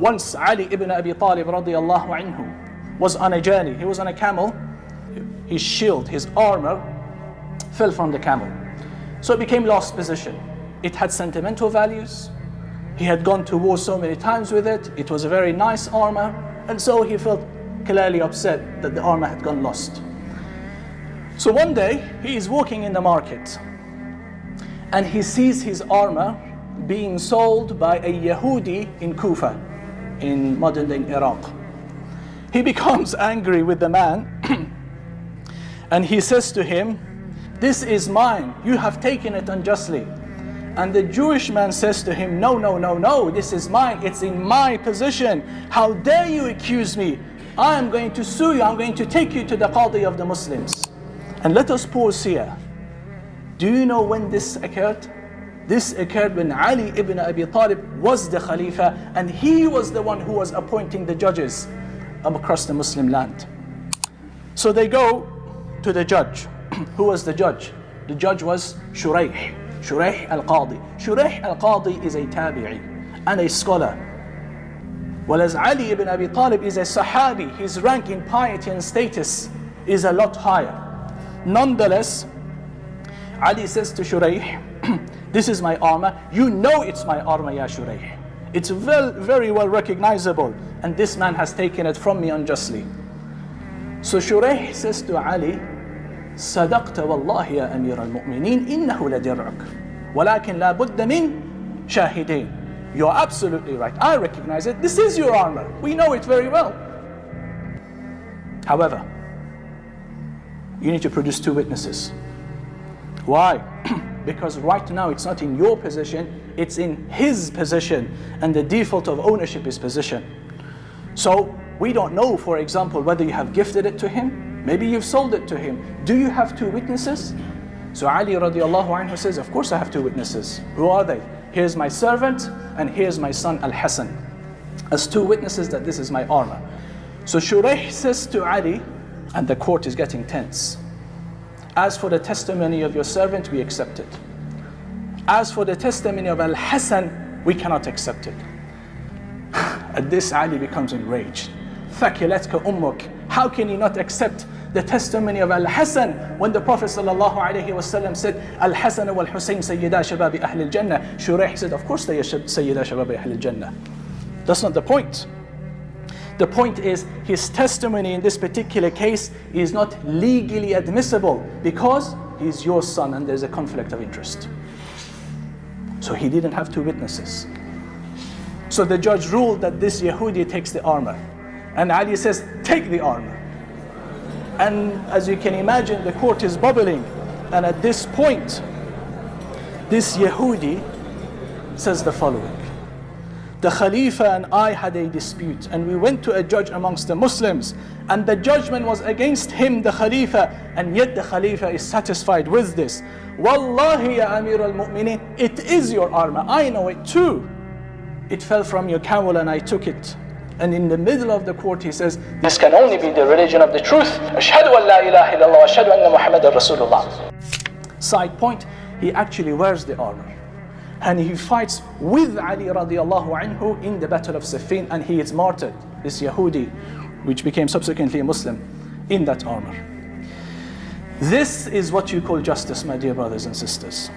Once Ali ibn Abi Talib radiallahu anhu was on a journey. He was on a camel. His shield, his armor fell from the camel. So it became lost position. It had sentimental values. He had gone to war so many times with it. It was a very nice armor. And so he felt clearly upset that the armor had gone lost. So one day he is walking in the market and he sees his armor being sold by a Yahudi in Kufa, in modern day Iraq. He becomes angry with the man and he says to him, "This is mine, you have taken it unjustly." And the Jewish man says to him, "No, no, no, no, this is mine, it's in my possession. How dare you accuse me? I am going to sue you, I'm going to take you to the Qadi of the Muslims." And let us pause here. Do you know when this occurred? This occurred when Ali ibn Abi Talib was the Khalifa and he was the one who was appointing the judges across the Muslim land. So they go to the judge. Who was the judge? The judge was Shuraih al-Qadi. Shuraih al-Qadi is a tabi'i and a scholar. Whereas Ali ibn Abi Talib is a Sahabi, his rank in piety and status is a lot higher. Nonetheless, Ali says to Shuraih, "This is my armor. You know it's my armor, ya Shuraih. It's very well recognizable, and this man has taken it from me unjustly." So Shuraih says to Ali, "صدقت والله يا أمير المؤمنين إنه لدرعك ولكن لا بد من شاهدين." You're absolutely right. I recognize it. This is your armor. We know it very well. However, you need to produce 2 witnesses. Why? Because right now it's not in your possession, it's in his possession, and the default of ownership is possession. So we don't know, for example, whether you have gifted it to him, maybe you've sold it to him. Do you have 2 witnesses? So Ali radiallahu anhu says, "Of course I have 2 witnesses. Who are they? Here's my servant and here's my son Al-Hasan, as 2 witnesses that this is my armor." So Shuraih says to Ali, and the court is getting tense, "As for the testimony of your servant, we accept it. As for the testimony of Al-Hasan, we cannot accept it." At this, Ali becomes enraged. "Thakilatka ummuk." How can you not accept the testimony of Al-Hasan when the Prophet ﷺ said, "Al-Hasan wal-Husayn sayyida shababi ahl al-Jannah"? Shuraih said, "Of course they are sayyida shababi ahl al-Jannah." That's not the point. The point is, his testimony in this particular case is not legally admissible because he's your son and there's a conflict of interest. So he didn't have 2 witnesses. So the judge ruled that this Yahudi takes the armor. And Ali says, "Take the armor." And as you can imagine, the court is bubbling. And at this point, this Yahudi says the following: "The Khalifa and I had a dispute, and we went to a judge amongst the Muslims, and the judgment was against him, the Khalifa, and yet the Khalifa is satisfied with this. Wallahi ya Amir al-Mu'mineen, it is your armor. I know it too. It fell from your camel and I took it." And in the middle of the court he says, "This can only be the religion of the truth. Ashhadu an la ilaha illallah wa ashhadu anna Muhammadan Rasulullah." Side point, he actually wears the armor. And he fights with Ali radiallahu anhu in the Battle of Siffin, and he is martyred, this Yahudi, which became subsequently a Muslim, in that armor. This is what you call justice, my dear brothers and sisters.